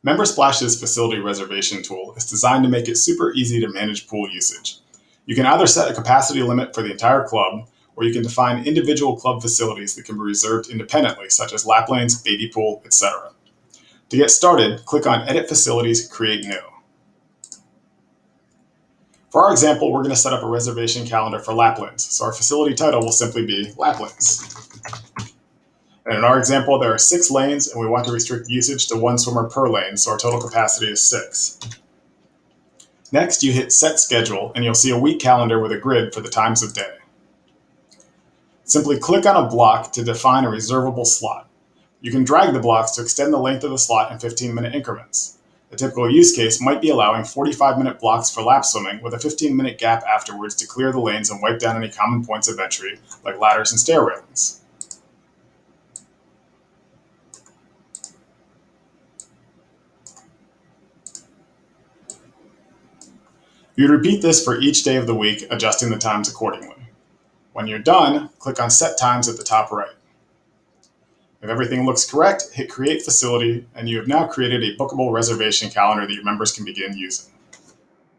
MemberSplash's facility reservation tool is designed to make it super easy to manage pool usage. You can either set a capacity limit for the entire club, or you can define individual club facilities that can be reserved independently, such as lap lanes, baby pool, etc. To get started, click on Edit Facilities, Create New. For our example, we're going to set up a reservation calendar for lap lanes, so our facility title will simply be Lap Lanes. And in our example, there are 6 lanes, and we want to restrict usage to 1 swimmer per lane, so our total capacity is 6. Next, you hit Set Schedule, and you'll see a week calendar with a grid for the times of day. Simply click on a block to define a reservable slot. You can drag the blocks to extend the length of the slot in 15-minute increments. A typical use case might be allowing 45-minute blocks for lap swimming with a 15-minute gap afterwards to clear the lanes and wipe down any common points of entry, like ladders and stair railings. You'd repeat this for each day of the week, adjusting the times accordingly. When you're done, click on Set Times at the top right. If everything looks correct, hit Create Facility, and you have now created a bookable reservation calendar that your members can begin using.